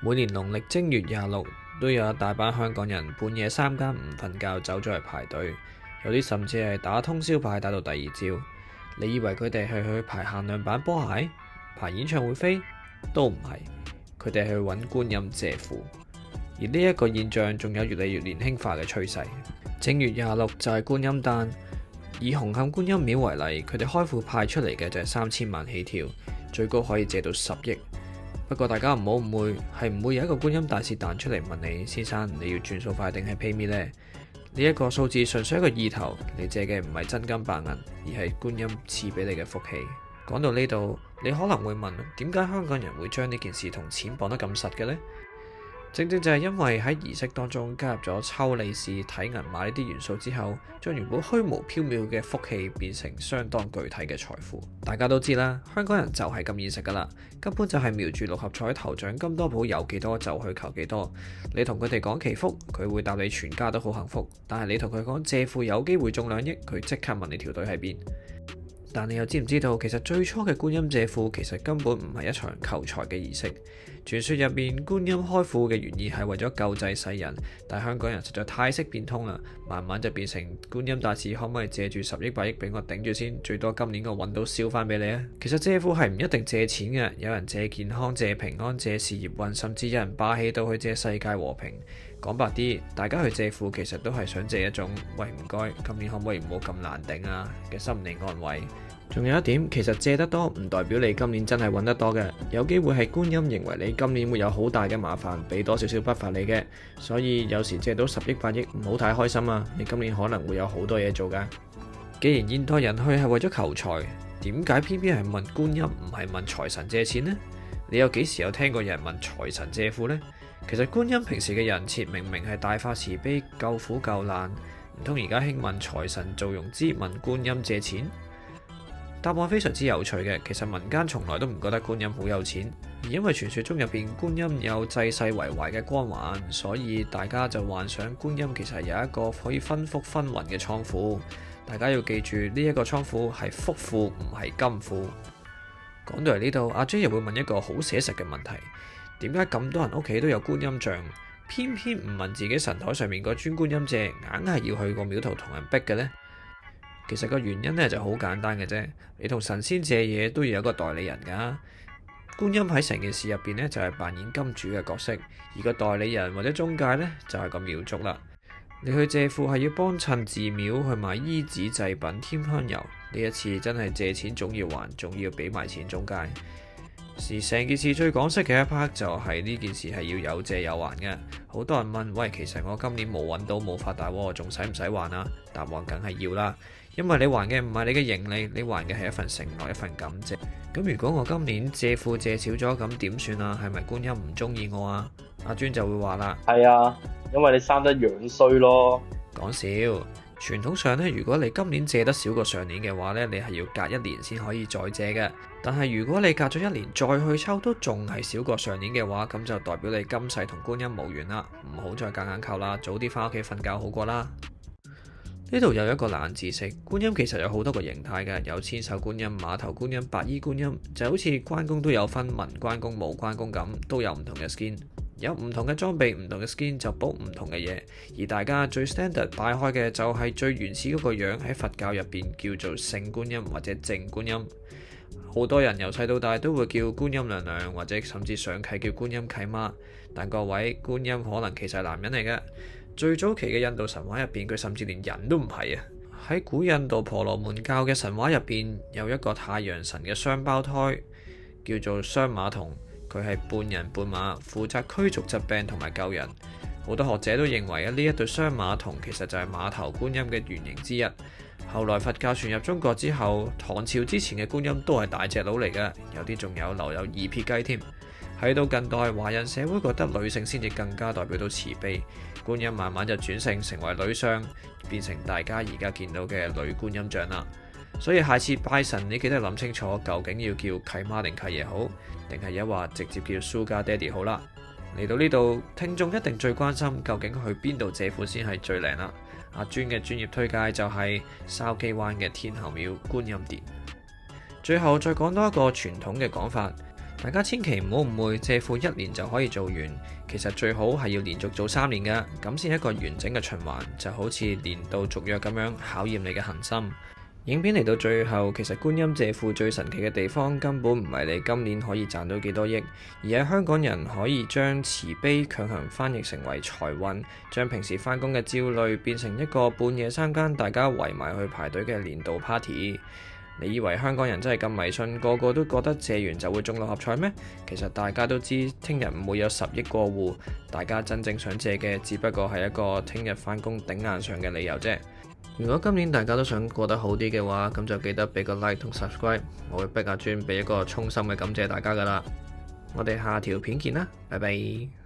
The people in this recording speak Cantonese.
每年農曆正月26都有一大班香港人半夜3更唔瞓覺走咗去排隊，有啲甚至係打通宵牌打到第二朝。你以為佢哋係去排限量版波鞋、排演唱會飛？都唔係，佢哋係去揾觀音借庫。而呢一個現象仲有越嚟越年輕化嘅趨勢。正月26就係觀音誕，以紅磡觀音廟為例，佢哋開庫派出嚟嘅就係3000萬起跳，最高可以借到10億。不過大家唔好誤會，係唔會有一個觀音大使彈出嚟問你，先生你要轉數快定係 PayMe 呢？呢一個數字純粹一個意頭，你借嘅唔係真金白銀，而係觀音賜俾你嘅福氣。講到呢度，你可能會問，點解香港人會將呢件事同錢綁得咁實嘅呢？正正就係因為喺儀式當中加入咗抽利是、睇銀碼呢啲元素之後，將原本虛無縹緲嘅福氣變成相當具體嘅財富。大家都知啦，香港人就係咁現實噶啦，根本就係瞄住六合彩頭獎金多寶有幾多就去求幾多。你同佢哋講祈福，佢會答你全家都好幸福；但係你同佢講借庫有機會中2億，佢即刻問你條隊喺邊。但你又知唔知道，其實最初嘅觀音借庫其實根本唔係一場求財嘅儀式。傳說入面，觀音開庫嘅原意係為咗救濟世人，但香港人實在太識變通啦，慢慢就變成觀音大使可唔可以借住10億8億俾我頂住先，最多今年我揾到燒翻俾你啊！其實借庫係唔一定借錢嘅，有人借健康、借平安、借事業運，甚至有人霸氣到去借世界和平。講白啲，大家去借庫其實都係想借一種喂唔該，今年可唔可以唔好咁難頂啊嘅心理安慰。仲有一點，其實借得多唔代表你今年真係揾得多嘅，有機會係觀音認為你今年會有好大嘅麻煩，俾多少少筆罰你嘅。所以有時借到10億8億唔好太開心啊，你今年可能會有好多嘢做㗎。既然現代人去係為咗求財，點解偏偏係問觀音唔係問財神借錢呢？你有幾時有聽過有人問財神借庫呢？其實觀音平時嘅人設明明係大發慈悲、救苦救難，唔通而家興問財神做融資問觀音借錢？答案非常之有趣嘅，其實民間從來都唔覺得觀音好有錢，而因為傳說中入邊觀音有濟世為懷嘅光環，所以大家就幻想觀音其實有一個可以分福分運嘅倉庫。大家要記住呢一個倉庫係福庫，唔係金庫。講到嚟呢度，阿 J 又會問一個好寫實嘅問題：點解咁多人屋企都有觀音像，偏偏唔問自己神台上面個尊觀音借，硬係要去個廟度同人逼嘅呢？其實個原因呢就好簡單嘅啫，你同神仙借嘢都要有個代理人㗎。觀音喺成件事入邊呢，就係扮演金主嘅角色，而個代理人或者中介呢，就係個廟祝啦。你去借庫係要幫襯寺廟去買衣紙祭品添香油，呢一次真係借錢總要還，仲要俾埋錢中介。而成件事最港式嘅一 part 就係呢件事係要有借有還嘅。好多人問：喂，其實我今年冇揾到冇發大喎，仲使唔使還啊？答案梗係要啦，因為你還嘅唔係你嘅盈利，你還嘅係一份承諾，一份感謝。咁如果我今年借庫借少咗，咁點算啊？係咪觀音唔中意我啊？阿尊就會話啦：係啊，因為你生得樣衰咯。講笑。傳統上呢，如果你今年借得少過上年嘅話呢，你係要隔1年先可以再借嘅。但係如果你隔咗1年再去抽都仲係少過上年嘅話，咁就代表你今世同觀音無緣啦，唔好再夾硬扣啦，早啲翻屋企瞓覺好過啦。呢度有一個冷知識，觀音其實有好多個形態嘅，有千手觀音、馬頭觀音、白衣觀音，就好似關公都有分文關公、武關公咁，都有唔同嘅 skin。有唔同嘅裝備，唔同嘅 skin 就補唔同嘅嘢，而大家最 standard 拜開嘅就係最原始嗰個樣，喺佛教入邊叫做聖觀音或者淨觀音。好多人由細到大都會叫觀音娘娘，或者甚至上契叫觀音契媽。但各位，觀音可能其實係男人嚟嘅。最早期嘅印度神話入邊，佢甚至連人都唔係啊。喺古印度婆羅門教嘅神話入邊，有一個太陽神嘅雙胞胎，叫做雙馬童。佢係半人半馬，負責驅逐疾病同埋救人。好多學者都認為呢一對雙馬童其實就係馬頭觀音嘅原型之一。後來佛教傳入中國之後，唐朝之前嘅觀音都係大隻佬嚟嘅，有啲仲有留有2撇雞添。喺到近代，華人社會覺得女性先至更加代表到慈悲，觀音慢慢就轉成為女相，變成大家而家見到嘅女觀音像啦。所以下次拜神，你記得諗清楚，究竟要叫契媽定契爺好，定係一話直接叫 Sugar Daddy 好啦。嚟到呢度，聽眾一定最關心究竟去邊度借庫先係最靚啦。阿尊嘅專業推介就係筲箕灣嘅天后廟觀音殿。最後再講多一個傳統嘅講法，大家千祈唔好誤會，借庫1年就可以做完，其實最好係要連續做3年㗎，咁先一個完整嘅循環，就好似年度續約咁樣考驗你嘅恆心。影片嚟到最後，其實觀音借庫最神奇嘅地方根本唔係你今年可以賺到幾多億，而係香港人可以將慈悲強行翻譯成為財運，將平時返工嘅焦慮變成一個半夜3更大家圍埋去排隊嘅年度 party。你以為香港人真係咁迷信，個個都覺得借完就會中六合彩咩？其實大家都知，聽日唔會有10億過戶，大家真正想借嘅只不過係一個聽日返工頂硬上嘅理由啫。如果今年大家都想過得好啲嘅話，咁就記得俾個 like 同 subscribe，我會逼阿尊俾一個衷心嘅感謝大家㗎喇。我哋下條片見啦，拜拜。